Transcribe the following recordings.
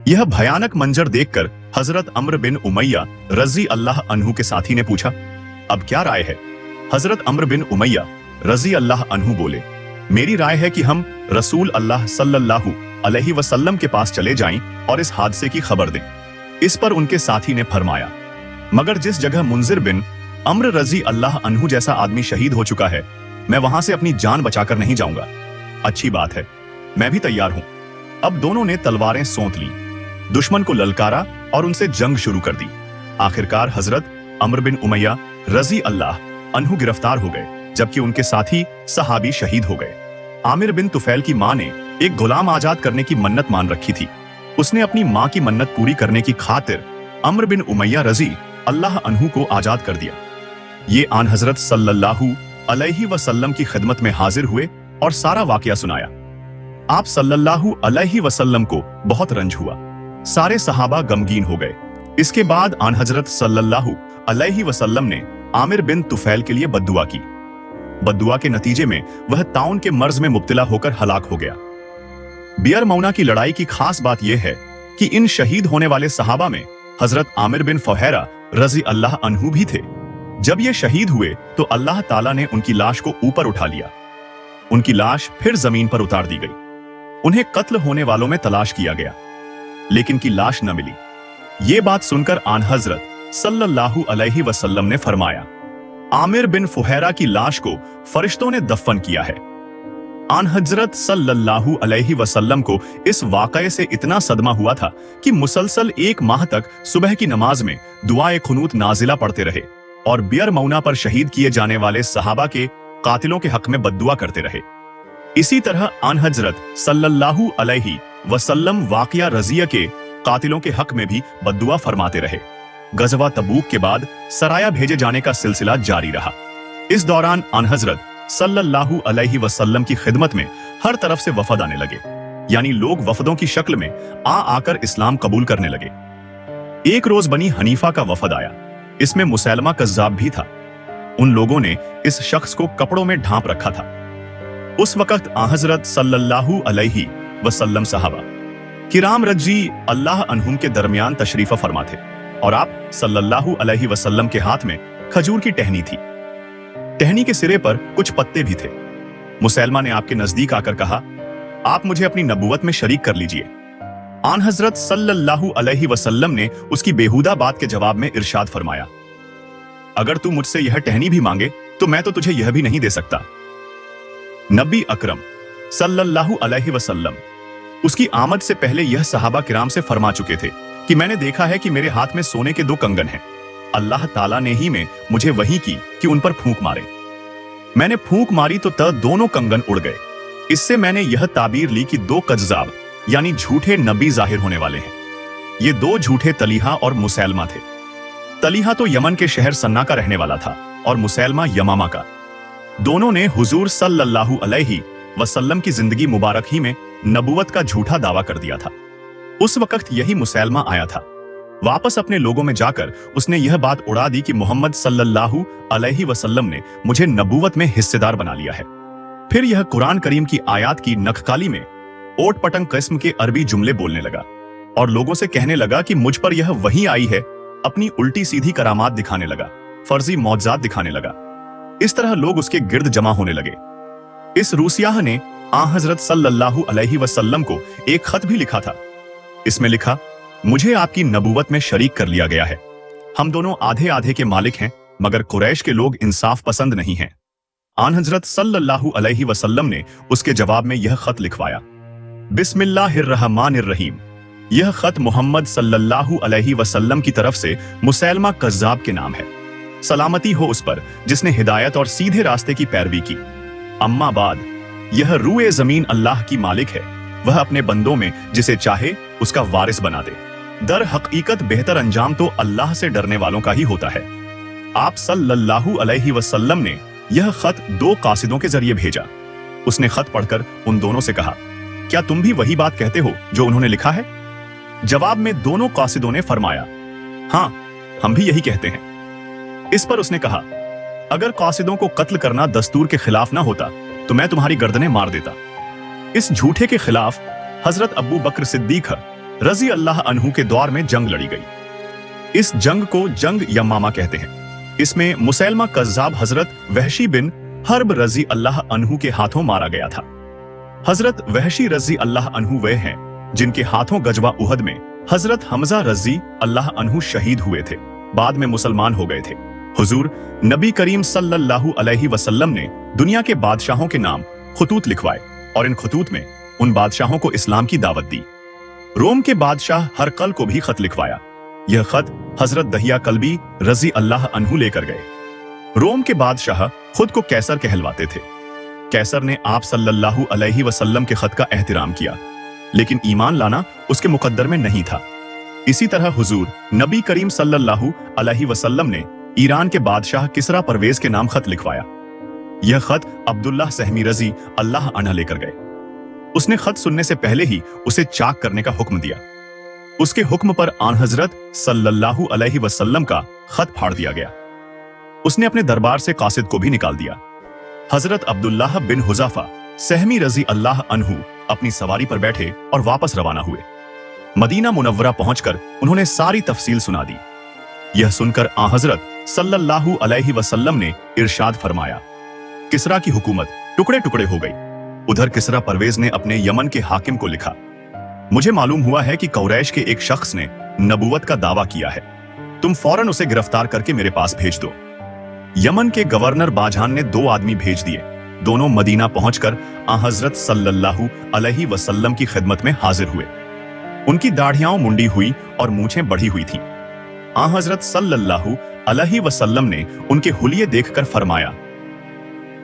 यह भयानक मंजर देखकर हजरत अम्र बिन उमैया रजी अल्लाह अन्हु के साथी ने पूछा, अब क्या राय है? हजरत अम्र बिन उमैया रजी अल्लाह अन्हु बोले, मेरी राय है कि हम रसूल अल्लाह सल्लल्लाहु अलैहि वसल्लम के पास चले जाएं और इस हादसे की खबर दें। इस पर उनके साथी ने फरमाया, मगर जिस जगह मुंजिर बिन अम्र रजी अल्लाह अन्हु जैसा आदमी शहीद हो चुका है, मैं वहां से अपनी जान बचाकर नहीं जाऊंगा। अच्छी बात है, मैं भी तैयार हूं। अब दोनों ने तलवारें सौंत ली, दुश्मन को ललकारा और उनसे जंग शुरू कर दी। आखिरकार हजरत अम्र बिन उमैया रजी अल्लाह अन्हु गिरफ्तार हो गए, जबकि उनके साथी सहाबी शहीद हो गए। आमिर बिन तुफैल की मां ने एक गुलाम आजाद करने की मन्नत मान रखी थी। उसने अपनी मां की मन्नत पूरी करने की खातिर अम्र बिन उमैया रजी अल्लाह अन्हु को आजाद कर दिया। ये आन हजरत सल्लल्लाहु अलैहि वसल्लम की खिदमत में हाजिर हुए और सारा वाकया सुनाया। आप सल्लल्लाहु अलैहि वसल्लम को बहुत रंज हुआ, सारे सहाबा गमगीन हो गए। इसके बाद आन हजरत सल्लल्लाहु अलैहि वसल्लम ने आमिर बिन तुफैल के लिए बद्दुआ की। बद्दुआ के नतीजे में वह ताउन के मर्ज में मुब्तला होकर हलाक हो गया। बियर मौना की लड़ाई की खास बात यह है कि इन शहीद होने वाले सहाबा में हजरत आमिर बिन फुहैरा रजी अल्लाह अन्हु भी थे। जब ये शहीद हुए तो अल्लाह ताला ने उनकी लाश को ऊपर उठा लिया। उनकी लाश फिर जमीन पर उतार दी गई। उन्हें कत्ल होने वालों में तलाश किया गया, लेकिन की लाश न मिली। ये बात सुनकर आन हजरत सल्लल्लाहु अलैहि वसल्लम ने फरमाया, आमिर बिन फुहैरा की लाश को फरिश्तों ने दफन किया है। आन हजरत सल्लल्लाहु अलैहि वसल्लम को इस वाकये से इतना सदमा हुआ था कि मुसलसल 1 माह तक सुबह की नमाज में दुआए खुनूत नाजिला पढ़ते रहे और बियर मौना पर शहीद किए जाने वाले सहाबा के कातिलों के हक में बद्दुआ करते रहे। इसी तरह आन हजरत सल्लल्लाहु अलैहि वसल्लम वाक़िया रज़िया के कातिलों के हक में भी बद्दुआ फरमाते रहे। गज़वा तबूक के बाद सराया भेजे जाने का सिलसिला जारी रहा। इस दौरान आन हजरत सल्लल्लाहु अलैहि वसल्लम की खिदमत में हर तरफ से वफद आने लगे, यानी लोग वफदों की शक्ल में आकर इस्लाम कबूल करने लगे। एक रोज बनी हनीफा का वफद आया। इसमें मुसैलमा कज़्ज़ाब भी था। उन लोगों ने इस शख्स को कपड़ों में ढांप रखा था। उस वक्त आ हजरत सल्लल्लाहु अलैहि वसल्लम सहाबा किराम रजी अल्लाह अन्हुम के दरमियान तशरीफा फरमा थे और आप सल्लल्लाहु अलैहि वसल्लम के हाथ में खजूर की टहनी थी। टहनी के सिरे पर कुछ पत्ते भी थे। मुसैलमा ने आपके नजदीक आकर कहा, आप मुझे अपनी नबूवत में शरीक कर लीजिए। आन हजरत सल्लल्लाहु अलैहि वसल्लम ने उसकी बेहुदा बात के जवाब में इरशाद फरमाया, अगर तू मुझसे यह टहनी भी मांगे तो मैं तो तुझे यह भी नहीं दे सकता। नबी अकरम सल्लल्लाहु अलैहि वसल्लम उसकी आमद से पहले यह सहाबा किराम से फरमा चुके थे कि मैंने देखा है कि मेरे हाथ में सोने के 2 कंगन हैं। अल्लाह ताला ने ही में मुझे वही की कि उन पर फूंक मारे। मैंने फूंक मारी तो दोनों कंगन उड़ गए। इससे मैंने यह ताबीर ली कि 2 कज़्ज़ाब यानी झूठे नबी जाहिर होने वाले हैं। ये 2 झूठे तलीहा और मुसैलमा थे। तलीहा तो यमन के शहर सन्ना का रहने वाला था और मुसैलमा यमामा का। दोनों ने हुजूर सल्लल्लाहु अलैहि वसल्लम की जिंदगी मुबारक ही में नबूवत का झूठा दावा कर दिया था। उस वक्त यही मुसैलमा आया था। वापस अपने लोगों में जाकर उसने यह बात उड़ा दी कि मोहम्मद सल्लल्लाहु अलैहि वसल्लम ने मुझे नबूवत में हिस्सेदार बना लिया है। फिर यह कुरान करीम की आयात की नखकाली में ओट पटंग किस्म के अरबी जुमले बोलने लगा और लोगों से कहने लगा कि मुझ पर यह वही आई है। अपनी उल्टी सीधी करामात दिखाने लगा, फर्जी मौजज़ात दिखाने लगा। इस तरह लोग उसके गिर्द जमा होने लगे। इस रूसियाह ने आ हजरत सल्लल्लाहु अलैहि वसल्लम को एक खत भी लिखा था। इसमें लिखा, मुझे आपकी नबूवत में शरीक कर लिया गया है। हम दोनों आधे आधे के मालिक हैं, मगर कुरैश के लोग इंसाफ पसंद नहीं हैं। आन हजरत सल्लल्लाहु अलैहि वसल्लम ने उसके जवाब में यह खत लिखवाया, बिस्मिल्लाहिर्रहमानिर्रहीम। यह खत मोहम्मद सल्लल्लाहु अलैहि वसल्लम की तरफ से मुसैलमा कज़्ज़ाब के नाम है। सलामती हो उस पर जिसने हिदायत और सीधे रास्ते की पैरवी की। अम्मा बाद, यह रूए जमीन अल्लाह की मालिक है। वह अपने बंदों में जिसे चाहे उसका वारिस बना दे। दर हकीकत बेहतर अंजाम तो अल्लाह से डरने वालों का ही होता है। आप सल्लल्लाहु अलैहि वसल्लम ने यह खत 2 कासिदों के जरिए भेजा। उसने खत पढ़कर उन दोनों से कहा, क्या तुम भी वही बात कहते हो जो उन्होंने लिखा है? जवाब में दोनों कासिदों ने फरमाया, हाँ, हम भी यही कहते हैं। इस पर उसने कहा, अगर कासिदों को कत्ल करना दस्तूर के खिलाफ ना होता तो मैं तुम्हारी गर्दनें मार देता। इस झूठे के खिलाफ हजरत अबू बकर सिद्दीक रजी अल्लाह अन्हु के दौर में जंग लड़ी गई। इस जंग को जंग यमामा कहते हैं। इसमें मुसैलमा कज़्ज़ाब हजरत वहशी बिन हर्ब रजी अल्लाह अन्हु के हाथों मारा गया था। हजरत वहशी रजी अल्लाह अन्हु वे हैं जिनके हाथों गजवा उहद में हजरत हमजा रजी अल्लाह अन्हु शहीद हुए थे, बाद में मुसलमान हो गए थे। हुजूर नबी करीम सल्लल्लाहु अलैहि वसल्लम ने दुनिया के बादशाहों के नाम खुतूत लिखवाए और इन खुतूत में उन बादशाहों को इस्लाम की दावत दी। रोम के बादशाह हरकल को भी खत लिखवाया। यह खत हजरत दहिया कल्बी रजी अल्लाह अन्हु लेकर गए। रोम के बादशाह खुद को कैसर कहलवाते थे। कैसर ने आप सल्लल्लाहु अलैहि वसल्लम के खत का एहतराम किया, लेकिन ईमान लाना उसके मुकद्दर में नहीं था। इसी तरह हुजूर नबी करीम सल्लल्लाहु अलैहि वसल्लम ने ईरान के बादशाह किसरा परवेज के नाम खत लिखवाया। यह खत अब्दुल्लाह सहमी रजी अल्लाह अन्हा लेकर गए। उसने खत सुनने से पहले ही उसे चाक करने का हुक्म दिया। उसके हुक्म पर आन हजरत सल्लल्लाहु अलैहि वसल्लम का खत फाड़ दिया गया। उसने अपने दरबार से कासिद को भी निकाल दिया। हजरत अब्दुल्लाह बिन हुज़ाफा सहमी रजी अल्लाह अन्हु अपनी सवारी पर बैठे और वापस रवाना हुए। मदीना मुनव्वरा पहुंचकर उन्होंने सारी तफसील सुना दी। यह सुनकर आ हजरत सल्लल्लाहु अलैहि वसल्लम ने इरशाद फरमाया, किसरा की हुकूमत टुकड़े टुकड़े हो गई। उधर किसरा परवेज ने अपने यमन के हाकिम को लिखा, मुझे मालूम हुआ है कि कुरैश के एक शख्स ने नबूवत का दावा किया है। तुम फौरन उसे गिरफ्तार करके मेरे पास भेज दो। यमन के गवर्नर बाजान ने 2 आदमी भेज दिए। दोनों मदीना पहुंचकर आ हजरत सल्लल्लाहु अलैहि वसल्लम की खिदमत में हाजिर हुए। उनकी दाढ़ियां मुंडी हुई और मूछें बढ़ी हुई थीं। आ हजरत सल्लल्लाहु अलैहि वसल्लम ने उनके हुलिये देखकर फरमाया,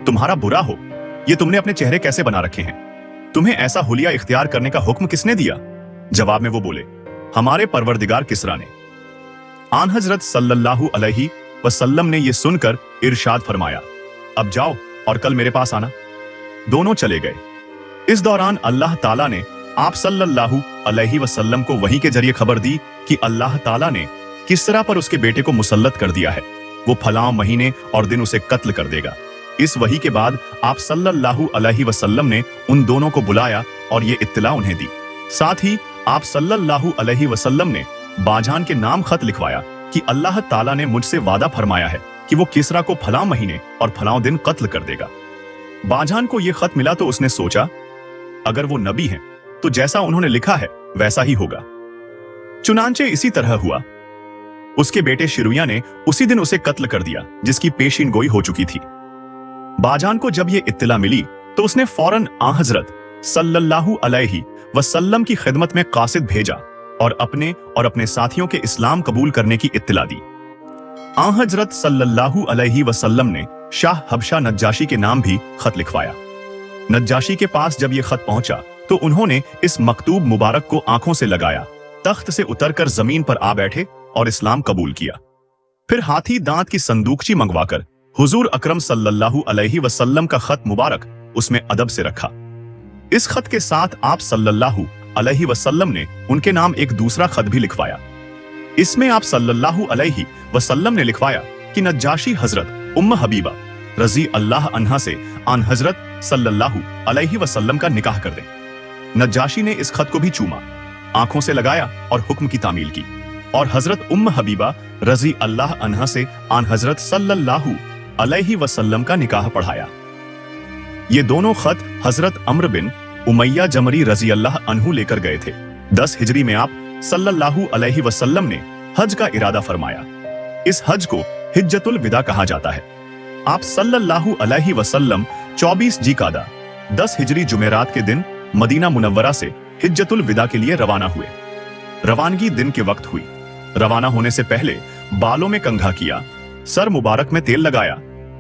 तुम्हारा बुरा हो, ये तुमने अपने चेहरे कैसे बना रखे हैं? तुम्हें ऐसा हुलिया इख्तियार करने का हुक्म किसने दिया? जवाब में वो बोले, हमारे परवरदिगार किसरा ने। आन हजरत सल्लल्लाहु अलैहि वसल्लम ने यह सुनकर इरशाद फरमाया, अब जाओ और कल मेरे पास आना। दोनों चले गए। इस दौरान अल्लाह ताला ने आप सल्लल्लाहु अलैहि वसल्लम को वही के जरिए खबर दी कि अल्लाह ताला ने किसरा पर उसके बेटे को मुसल्लत कर दिया है। वो फलां महीने और दिन उसे कत्ल कर देगा। इस वही के बाद आप सल्लल्लाहु अलैहि वसल्लम ने उन दोनों को बुलाया और ये इत्तला उन्हें दी। साथ ही आप सल्लल्लाहु अलैहि वसल्लम ने बाजान के नाम खत लिखवाया कि अल्लाह ताला ने मुझसे वादा फरमाया है कि वो किसरा को फलां महीने और फलां दिन कत्ल कर देगा। बाजान को यह खत मिला तो उसने सोचा, अगर वो नबी हैं तो जैसा उन्होंने लिखा है वैसा ही होगा। चुनांचे इसी तरह हुआ। उसके बेटे शिरुया ने उसी दिन उसे कत्ल कर दिया, जिसकी पेशीन गोई हो चुकी थी। बाजान को जब ये इत्तला मिली तो उसने फौरन आ हजरत सल्लल्लाहु अलैहि वसल्लम की खिदमत में कासिद भेजा और अपने साथियों के इस्लाम कबूल करने की इत्तला दी। आ हजरत सल्लल्लाहु अलैहि वसल्लम ने शाह हबशा नज्जाशी के नाम भी खत लिखवाया। नज्जाशी के पास जब ये खत पहुंचा तो उन्होंने इस मकतूब मुबारक को आंखों से लगाया, तख्त से उतरकर जमीन पर आ बैठे और इस्लाम कबूल किया। फिर हाथी दांत की संदूकची मंगवाकर हुजूर अकरम सल्लल्लाहु अलैहि वसल्लम का खत मुबारक उसमें अदब से रखा। इस खत के साथ आप सल्लल्लाहु अलैहि वसल्लम ने उनके नाम एक दूसरा खत भी लिखवाया। इसमें आप सल्लल्लाहु अलैहि वसल्लम ने लिखवाया कि नज्जाशी हजरत उम्म हबीबा रजी अल्लाह अन्हा से आन हजरत सल्लल्लाहु अलैहि वसल्लम का निकाह कर दें। नज्जाशी ने इस खत को भी चूमा, आंखों से लगाया और हुक्म की तामील की और हजरत उम्म हबीबा रजी अल्लाह अन्हा से आन हजरत सल्लल्लाहु अलैहि वसल्लम का निकाह पढ़ाया। ये दोनों खत हजरत अम्र बिन उमैया जमरी रजी अल्लाह अन्हु लेकर गए थे। 10 हिजरी में आप सल्लल्लाहु अलैहि वसल्लम ने हज का इरादा फरमाया। इस हज को हिज्जतुल विदा कहा जाता है। आप सल्लल्लाहु अलैहि वसल्लम 24 जिकादा 10 हिजरी जुमेरात के दिन मदीना मुनव्वरा से हिज्जतुल विदा के लिए रवाना हुए। रवानगी दिन के वक्त हुई। रवाना होने से पहले बालों में कंघा किया, सर मुबारक में तेल लगाया,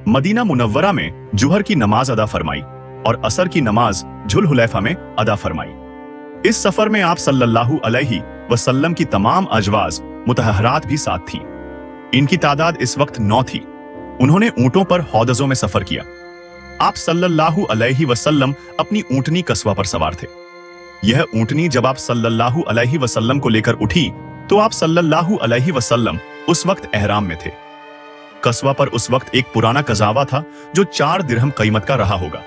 मदीना मुनव्वरा में जुहर की नमाज अदा फरमाई और असर की नमाज झुल हुलैफा में अदा फरमाई। इस सफर में आप सल्लल्लाहु अलैहि वसल्लम की तमाम अजवाज मुतहरात भी साथ थीं। इनकी तादाद इस वक्त 9 थी। उन्होंने ऊंटों पर हौदजों में सफर किया। आप सल्लल्लाहु अलैहि वसल्लम अपनी ऊंटनी कस्वा पर सवार थे। यह ऊंटनी जब आप सल्लल्लाहु अलैहि वसल्लम को लेकर उठी तो आप सल्लल्लाहु अलैहि वसल्लम उस वक्त एहराम में थे। कस्वा पर उस वक्त एक पुराना कजावा था जो 4 दिरहम कीमत का रहा होगा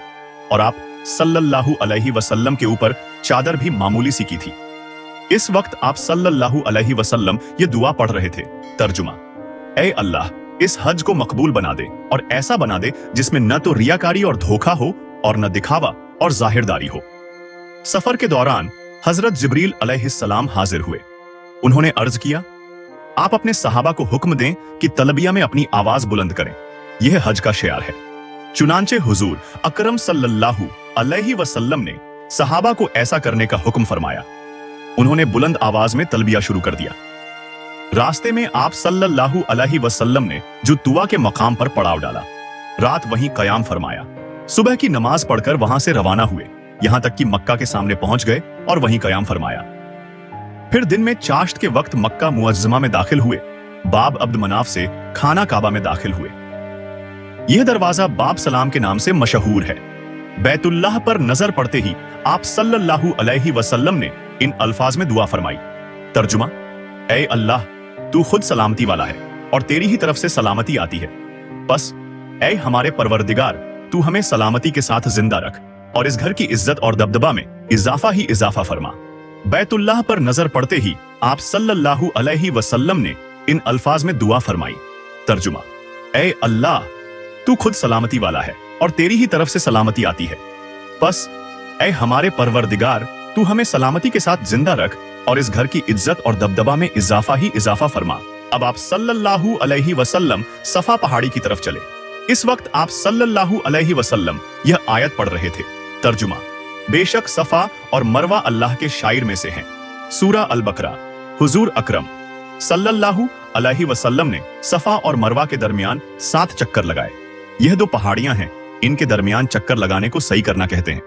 और आप सल्लल्लाहु अलैहि वसल्लम के ऊपर चादर भी मामूली सी की थी। इस वक्त आप सल्लल्लाहु अलैहि वसल्लम ये दुआ पढ़ रहे थे। तर्जुमा: ऐ अल्लाह, इस हज को मकबूल बना दे और ऐसा बना दे जिसमें न तो रियाकारी और धोखा हो और न दिखावा और जाहिरदारी हो। सफर के दौरान हजरत जिब्रील अलैहिस्सलाम हाजिर हुए। उन्होंने अर्ज किया, आप अपने सहाबा को हुक्म दें कि तलबिया में अपनी आवाज बुलंद करें, यह हज का शियार है। चुनांचे हुजूर अकरम सल्लल्लाहु अलैहि वसल्लम ने सहाबा को ऐसा करने का हुक्म फरमाया। उन्होंने बुलंद आवाज में तलबिया शुरू कर दिया। रास्ते में आप सल्लल्लाहु अलैहि वसल्लम ने जो तुआ के मकाम पर पड़ाव डाला, रात वहीं कयाम फरमाया। सुबह की नमाज पढ़कर वहां से रवाना हुए, यहां तक कि मक्का के सामने पहुंच गए और वहीं कयाम फरमाया। फिर दिन में चाश्त के वक्त मक्का मुअज्जमा में दाखिल हुए, बाब अब्द मनाफ से खाना काबा में दाखिल हुए। यह दरवाजा बाब सलाम के नाम से मशहूर है। बैतुल्लाह पर नजर पड़ते ही आप सल्लल्लाहु अलैहि वसल्लम ने इन अल्फाज में दुआ फरमाई। तर्जुमा: ऐ अल्लाह, तू खुद सलामती वाला है और तेरी ही तरफ से सलामती आती है। बस ऐ हमारे परवरदिगार, तू हमें सलामती के साथ जिंदा रख और इस घर की इज्जत और दबदबा में इजाफा ही इजाफा फरमा। बैतुल्लाह पर नजर पड़ते ही आप सल्लल्लाहु अलैहि वसल्लम ने इन अल्फाज में दुआ फरमाई। तर्जुमा: ऐ अल्लाह, तू खुद सलामती वाला है और तेरी ही तरफ से सलामती आती है। बस ऐ हमारे परवरदिगार, तू हमें सलामती के साथ जिंदा रख और इस घर की इज्जत और दबदबा में इजाफा ही इजाफा फरमा। अब आप सल्लल्लाहु अलैहि वसल्लम सफा पहाड़ी की तरफ चले। इस वक्त आप सल्लल्लाहु अलैहि वसल्लम यह आयत पढ़ रहे थे। तर्जुमा: बेशक सफा और मरवा अल्लाह के शायर में से हैं। सूरा अल बकरा। हुजूर अकरम सल्लल्लाहु अलैहि वसल्लम ने सफा और मरवा के दरमियान 7 चक्कर लगाए। यह 2 पहाड़ियां हैं, इनके दरमियान चक्कर लगाने को सही करना कहते हैं।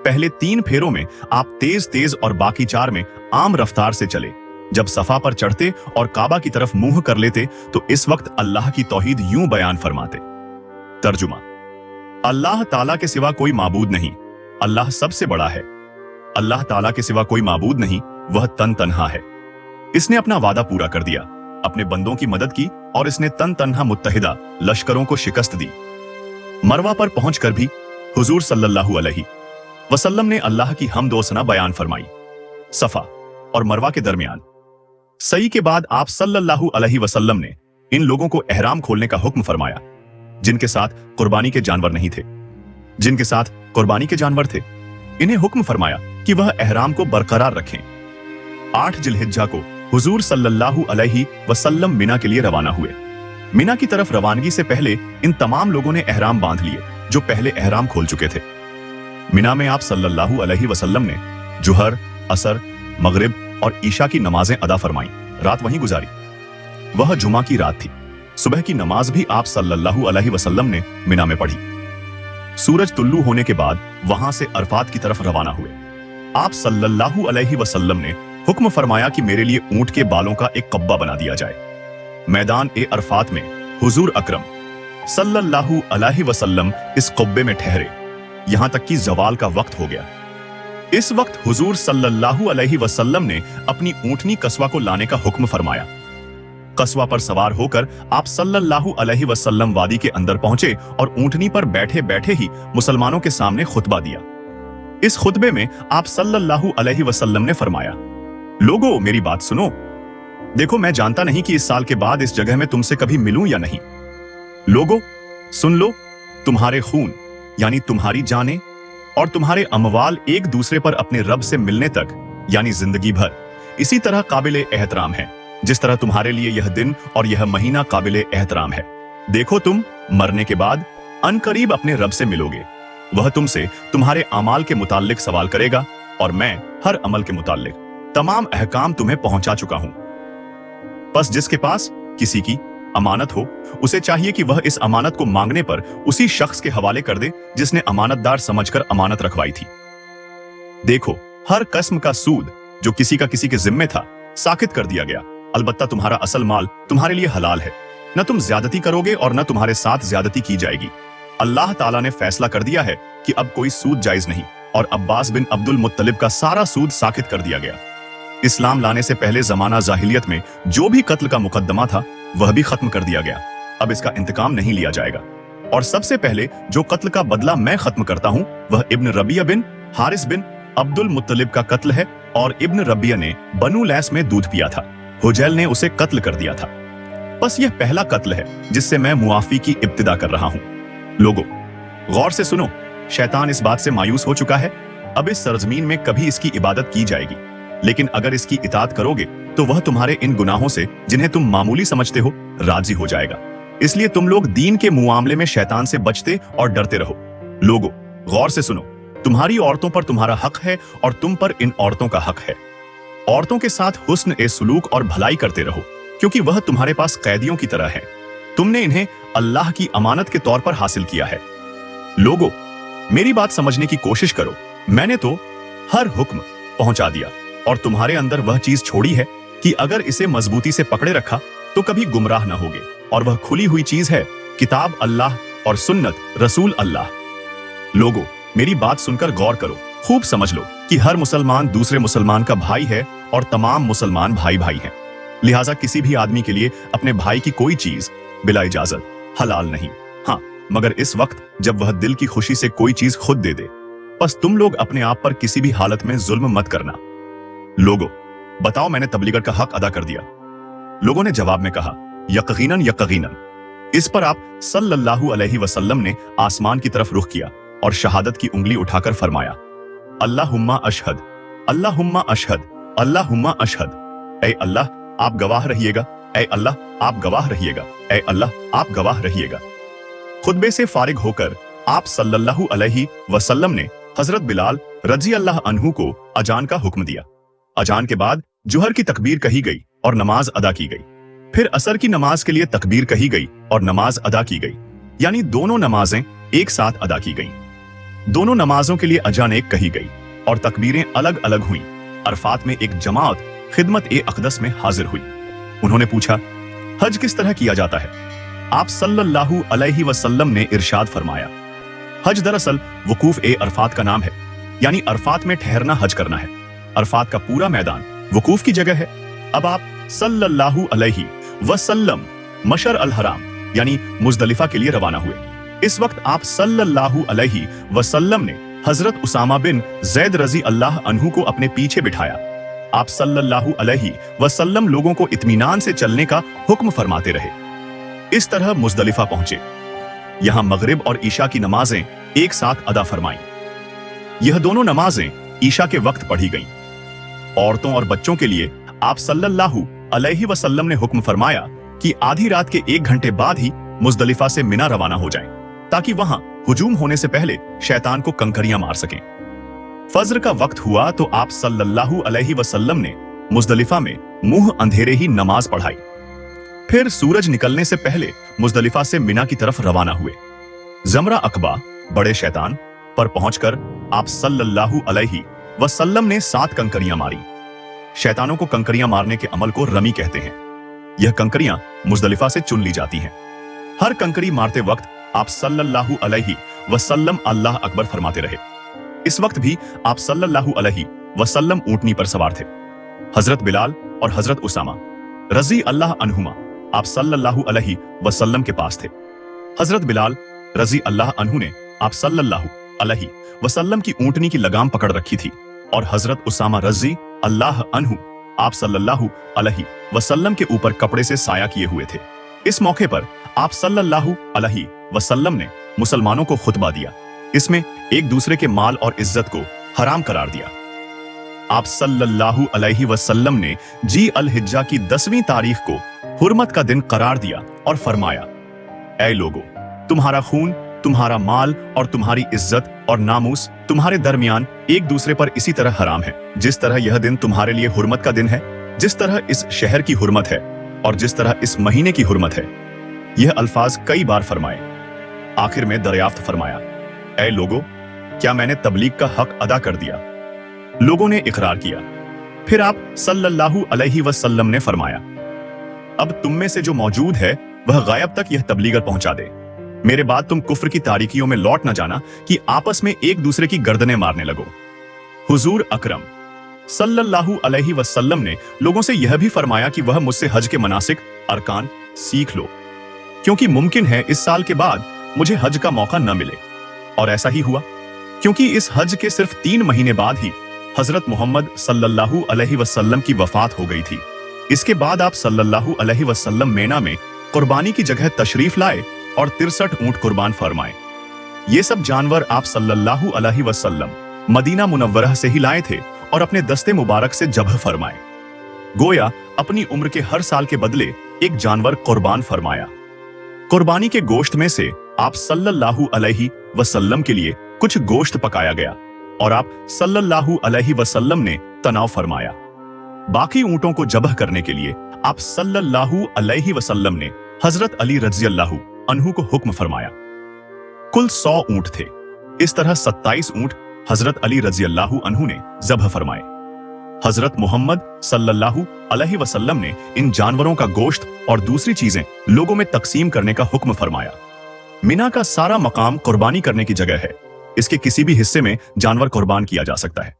पहले 3 फेरों में आप तेज तेज और बाकी 4 में आम रफ्तार से चले। जब सफा पर चढ़ते और काबा की तरफ मुंह कर लेते तो इस वक्त अल्लाह की तौहीद यूं बयान फरमाते। तर्जुमा: अल्लाह ताला के सिवा कोई माबूद नहीं, अल्लाह सबसे बड़ा है। अल्लाह ताला के सिवा कोई माबूद नहीं, वह तन तन्हा है। इसने अपना वादा पूरा कर दिया, अपने बंदों की मदद की और इसने तन तन्हा मुत्तहिदा लश्करों को शिकस्त दी। मरवा पर पहुंचकर भी हुजूर सल्लल्लाहु अलैहि वसल्लम ने अल्लाह की हम्द व सना बयान फरमाई। सफा और मरवा के दरमियान सई के बाद आप सल्लल्लाहु अलैहि वसल्लम ने इन लोगों को एहराम खोलने का हुक्म फरमाया जिनके साथ कुर्बानी के जानवर नहीं थे। जिनके साथ कुर्बानी के जानवर थे, इन्हें हुक्म फरमाया कि वह एहराम को बरकरार रखें। 8 जिलहिज्जा को हुजूर सल्लल्लाहु अलैहि वसल्लम मिना के लिए रवाना हुए। मिना की तरफ रवानगी से पहले इन तमाम लोगों ने एहराम बांध लिए जो पहले एहराम खोल चुके थे। मिना में आप सल्लल्लाहु अलैहि वसल्लम ने जुहर, असर, मगरिब और ईशा की नमाजें अदा फरमाई, रात वहीं गुजारी। वह जुमा की रात थी। सुबह की नमाज भी आप सल्लल्लाहु अलैहि वसल्लम ने मिना में पढ़ी। सूरज तुल्लू होने के बाद वहां से अरफात की तरफ रवाना हुए। आप सल्लल्लाहु अलैहि वसल्लम ने हुक्म फरमाया कि मेरे लिए ऊंट के बालों का एक कब्बा बना दिया जाए। मैदान ए अरफात में हुजूर अकरम सल्लल्लाहु अलैहि वसल्लम इस कब्बे में ठहरे यहां तक कि जवाल का वक्त हो गया। इस वक्त हुजूर सल्लल्लाहु अलैहि वसल्लम ने अपनी ऊंटनी कस्वा को लाने का हुक्म फरमाया। कस्वा पर सवार होकर आप सल्लल्लाहु अलैहि वसल्लम वादी के अंदर पहुंचे और ऊंटनी पर बैठे बैठे ही मुसलमानों के सामने खुतबा दिया। इस खुतबे में आप सल्लल्लाहु अलैहि वसल्लम ने फरमाया, लोगों मेरी बात सुनो। देखो, मैं जानता नहीं कि इस साल के बाद इस जगह में तुमसे कभी मिलूं या नहीं। लोगों सुन लो, तुम्हारे खून यानी तुम्हारी जानें और तुम्हारे अमवाल एक दूसरे पर अपने रब से मिलने तक यानी जिंदगी भर इसी तरह काबिले एहतराम है जिस तरह तुम्हारे लिए यह दिन और यह महीना काबिले एहतराम है। देखो, तुम मरने के बाद अनकरीब अपने रब से मिलोगे। वह तुमसे तुम्हारे अमाल के मुताल्लिक सवाल करेगा और मैं हर अमल के मुताल्लिक तमाम अहकाम तुम्हें पहुंचा चुका हूं। बस जिसके पास किसी की अमानत हो उसे चाहिए कि वह इस अमानत को मांगने पर उसी शख्स के हवाले कर दे जिसने अमानतदार समझकर अमानत रखवाई थी। देखो, हर किस्म का सूद जो किसी का किसी के जिम्मे था साकित कर दिया गया। अलबत्ता तुम्हारा असल माल तुम्हारे लिए हलाल है। न तुम ज्यादती करोगे और न तुम्हारे साथ ज्यादती की जाएगी। अल्लाह ताला ने फैसला कर दिया है कि अब कोई सूद जायज नहीं और अब्बास बिन अब्दुल मुत्तलिब का सारा सूद साकित कर दिया गया। इस्लाम लाने से पहले जमाना जाहिलियत में जो भी कत्ल का मुकद्दमा था वह भी खत्म कर दिया गया। अब इसका इंतकाम नहीं लिया जाएगा और सबसे पहले जो कत्ल का बदला मैं खत्म करता हूं वह इब्न रबिया बिन हारिस बिन अब्दुल मुत्तलिब का कत्ल है और इब्न रबिया ने बनु लैस में दूध पिया था। हुजैल ने उसे कत्ल कर दिया था। बस यह पहला कत्ल है जिससे मैं मुआफी की इब्तिदा कर रहा हूं। लोगों, गौर से सुनो, शैतान इस बात से मायूस हो चुका है अब इस सरजमीन में कभी इसकी इबादत की जाएगी, लेकिन अगर इसकी इताअत करोगे तो वह तुम्हारे इन गुनाहों से जिन्हें तुम मामूली समझते हो राजी हो जाएगा। इसलिए तुम लोग दीन के मुआमले में शैतान से बचते और डरते रहो। लोगों, गौर से सुनो, तुम्हारी औरतों पर तुम्हारा हक है और तुम पर इन औरतों का हक है। औरतों के साथ हुस्न ए सुलूक और भलाई करते रहो, क्योंकि वह तुम्हारे पास कैदियों की तरह है। तुमने इन्हें अल्लाह की अमानत के तौर पर हासिल किया है। लोगों, मेरी बात समझने की कोशिश करो। मैंने तो हर हुक्म पहुंचा दिया और तुम्हारे अंदर वह चीज छोड़ी है कि अगर इसे मजबूती से पकड़े रखा तो कभी गुमराह न होगे, और वह खुली हुई चीज है किताब अल्लाह और सुन्नत रसूल अल्लाह। लोगों, मेरी बात सुनकर गौर करो, खूब समझ लो कि हर मुसलमान दूसरे मुसलमान का भाई है और तमाम मुसलमान भाई भाई हैं। लिहाजा किसी भी आदमी के लिए अपने भाई की कोई चीज बिला इजाजत हलाल नहीं। हाँ, मगर इस वक्त जब वह दिल की खुशी से कोई चीज खुद दे दे। बस तुम लोग अपने आप पर किसी भी हालत में जुल्म मत करना। लोगों, बताओ, मैंने तबलीगत का हक अदा कर दिया? लोगों ने जवाब में कहा, यकीनन यकीनन। इस पर आप सल्लल्लाहु अलैहि वसल्लम ने आसमान की तरफ रुख किया और शहादत की उंगली उठाकर फरमाया, अल्लाहुम्मा अशहद, अल्लाहुम्मा अशहद, अल्लाहुम्मा अशहद। ऐ अल्लाह, आप गवाह रहिएगा, ऐ अल्लाह, आप गवाह रहिएगा, ऐ अल्लाह, आप गवाह रहिएगा। खुतबे से फारिग होकर आप सल्लल्लाहु अलैहि वसल्लम ने हजरत बिलाल रजी अल्लाह अन्हु को अजान का हुक्म दिया। अजान के बाद जुहर की तकबीर कही गई और नमाज अदा की गई। फिर असर की नमाज के लिए तकबीर कही गई और नमाज अदा की गई, यानी दोनों नमाजें एक साथ अदा की गईं। दोनों नमाजों के लिए अजान एक कही गई और तकबीरें अलग अलग हुईं। अरफात में एक जमात खिदमत ए अक़दस में हाजिर हुई। उन्होंने पूछा, हज किस तरह किया जाता है? आप सल्लल्लाहु अलैहि वसल्लम ने इरशाद फरमाया, हज दरअसल वकूफ ए अरफात का नाम है, यानी अरफात में ठहरना हज करना है। अरफात का पूरा मैदान वकूफ की जगह है। अब आप सल्लल्लाहु अलैहि वसल्लम मशर अल हराम यानी मुज़दलिफा के लिए रवाना हुए। इस वक्त आप सल्लल्लाहु अलैहि वसल्लम ने हजरत उसामा बिन ज़ैद रजी अल्लाह अन्हु को अपने पीछे बिठाया। आप सल्लल्लाहु अलैहि वसल्लम लोगों को इत्मीनान से चलने का हुक्म फरमाते रहे। इस तरह मुज़दलिफा पहुंचे। यहां मगरिब और ईशा की नमाजें एक साथ अदा फरमाई। यह दोनों नमाजें ईशा के वक्त पढ़ी गईं। औरतों और बच्चों के लिए आप सल्लल्लाहु अलैहि वसल्लम ने हुक्म फरमाया कि आधी रात के 1 घंटे बाद ही मुज़दलिफा से मिना रवाना हो जाएं, ताकि वहां हुजूम होने से पहले शैतान को कंकरियां मार सकें। फज्र का वक्त हुआ तो आप सल्लल्लाहु अलैहि वसल्लम ने मुज़दलिफा में मुंह अंधेरे ही नमाज पढ़ाई। फिर सूरज निकलने से पहले मुज़दलिफा से मिना की तरफ रवाना हुए। जमरा अकबा बड़े शैतान पर पहुंचकर आप सल्लल्लाहु अलैहि वसल्लम ने 7 कंकरियां मारी। शैतानों को कंकरियां मारने के अमल को रमी कहते हैं। यह कंकरियां मुज़दलिफा से चुन ली जाती हैं। हर कंकरी मारते वक्त आप सल्लल्लाहु अलैहि वसल्लम अल्लाह अकबर फरमाते रहे। इस वक्त भी आप सल्लल्लाहु अलैहि वसल्लम ऊंटनी पर सवार थे। हजरत बिलाल और हजरत उसामा रजी अल्लाह अन्हुमा आप सल्लल्लाहु अलैहि वसल्लम के पास थे। हजरत बिलाल रजी अल्लाह अन्हु ने आप सल्लल्लाहु अलैहि वसल्लम की ऊंटनी की लगाम पकड़ रखी थी और हजरत उसामा रजी अल्लाह अन्हु आप सल्लल्लाहु अलैहि वसल्लम के ऊपर कपड़े से साया किए हुए थे। इस मौके पर आप सल्लल्लाहु अलैहि वसल्लम ने मुसलमानों को खुतबा दिया। इसमें एक दूसरे के माल और इज्जत को हराम करार दिया। आप सल्लल्लाहु अलैहि वसल्लम ने जी अल हिज्जा की 10वीं तारीख को हुर्मत का दिन करार दिया और फरमाया, ऐ लोगों, तुम्हारा खून, तुम्हारा माल और तुम्हारी इज्जत और नामूस तुम्हारे दरमियान एक दूसरे पर इसी तरह हराम है, जिस तरह यह दिन तुम्हारे लिए हुर्मत का दिन है, जिस तरह इस शहर की हुर्मत है और जिस तरह इस महीने की हुर्मत है। यह अल्फाज कई बार फरमाए। आखिर में दरियाफ्त फरमाया, ऐ लोगों, क्या मैंने तबलीग का हक अदा कर दिया? लोगों ने इकरार किया। फिर आप सल्लल्लाहु अलैहि वसल्लम ने फरमाया, अब तुम में से जो मौजूद है वह गायब तक यह तबलीगत पहुंचा दे। मेरे बाद तुम कुफ्र की तारीकियों में लौट न जाना कि आपस में एक दूसरे की गर्दनें मारने लगो। हुजूर अकरम सल्लल्लाहु अलैहि वसल्लम ने लोगों से यह भी फरमाया कि वह मुझसे हज के मनासिक अरकान सीख लो, क्योंकि मुमकिन है इस साल के बाद मुझे हज का मौका न मिले। और ऐसा ही हुआ, क्योंकि इस हज के सिर्फ 3 महीने बाद ही हजरत मोहम्मद सल्लल्लाहु अलैहि वसल्लम की वफात हो गई थी। इसके बाद आप सल्लल्लाहु अलैहि वसल्लम मेना में कुर्बानी की जगह तशरीफ लाए और 63 ऊंट कुर्बान फरमाए। ये सब जानवर आप सल्लल्लाहु अलैहि वसल्लम मदीना मुनव्वरह से ही लाए थे और अपने दस्ते मुबारक से ज़ब्ह फरमाए। गोया अपनी उम्र के हर साल के बदले एक जानवर कुर्बान फरमाया। कुर्बानी के गोश्त में से आप सल्लल्लाहु अलैहि वसल्लम के लिए कुछ गोश्त पकाया गया और आप सल्लल्लाहु अलैहि वसल्लम ने तनाव फरमाया। बाकी ऊंटों को ज़ब्ह करने के लिए आप सल्लल्लाहु अलैहि वसल्लम ने हजरत अली रज़ी अल्लाहु अन्हु को हुक्म फरमाया। कुल 100 ऊंट थे। इस तरह 27 ऊंट हजरत अली रज़ी अल्लाहु अन्हु ने ज़ब्ह फरमाए। हजरत मोहम्मद सल्लल्लाहु अलैहि वसल्लम ने इन जानवरों का गोश्त और दूसरी चीजें लोगों में तकसीम करने का हुक्म फरमाया। मिना का सारा मकाम कुर्बानी करने की जगह है। इसके किसी भी हिस्से में जानवर कुर्बान किया जा सकता है।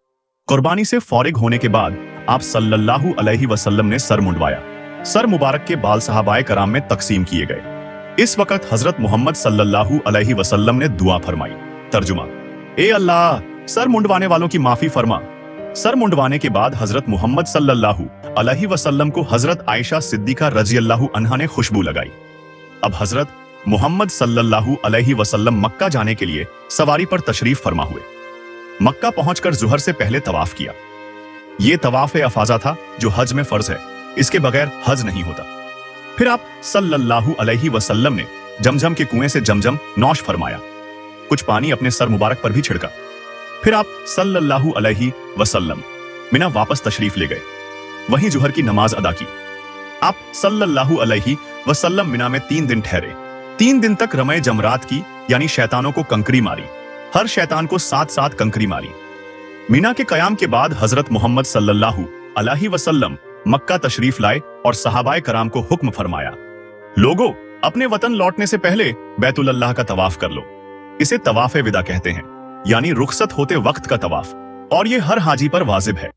कुर्बानी से फौरिग होने के बाद आप सल्लल्लाहु अलैहि वसल्लम ने सर मुंडवाया। सर मुबारक के बाल सहाबाए कराम में तकसीम किए गए। इस वक्त हजरत मोहम्मद सल्लल्लाहु अलैहि वसल्लम ने दुआ फरमाई। तर्जुमा: ए अल्लाह, सर मुंडवाने वालों की माफी फरमा। सर मुंडवाने के बाद हजरत मोहम्मद सल्लल्लाहु अलैहि वसल्लम को हजरत आयशा सिद्दीका रजी अल्लाहु अन्हा ने खुशबू लगाई। अब हजरत मोहम्मद सल्लल्लाहु अलैहि वसल्लम मक्का जाने के लिए सवारी पर तशरीफ फरमा हुए। मक्का पहुंचकर जुहर से पहले तवाफ किया। ये तवाफ अफाजा था जो हज में फर्ज है। इसके बगैर हज नहीं होता। फिर आप सल्लल्लाहु अलैहि वसल्लम ने जमजम के कुएं से जमजम नौश फरमाया। कुछ पानी अपने सर मुबारक पर भी छिड़का। फिर आप सल्लल्लाहु अलैहि वसल्लम मिना वापस तशरीफ ले गए। वहीं जुहर की नमाज अदा की। आप सल्लल्लाहु अलैहि वसल्लम मिना में 3 दिन ठहरे। 3 दिन तक रमे जमरात की, यानी शैतानों को कंकरी मारी। हर शैतान को 7-7 कंकरी मारी। मीना के कयाम के बाद हजरत मोहम्मद सल्लल्लाहु अलैहि वसल्लम मक्का तशरीफ लाए और सहाबाए कराम को हुक्म फरमाया, लोगों, अपने वतन लौटने से पहले बैतुल अल्लाह का तवाफ कर लो। इसे तवाफ विदा कहते हैं, यानी रुखसत होते वक्त का तवाफ, और ये हर हाजी पर वाजिब है।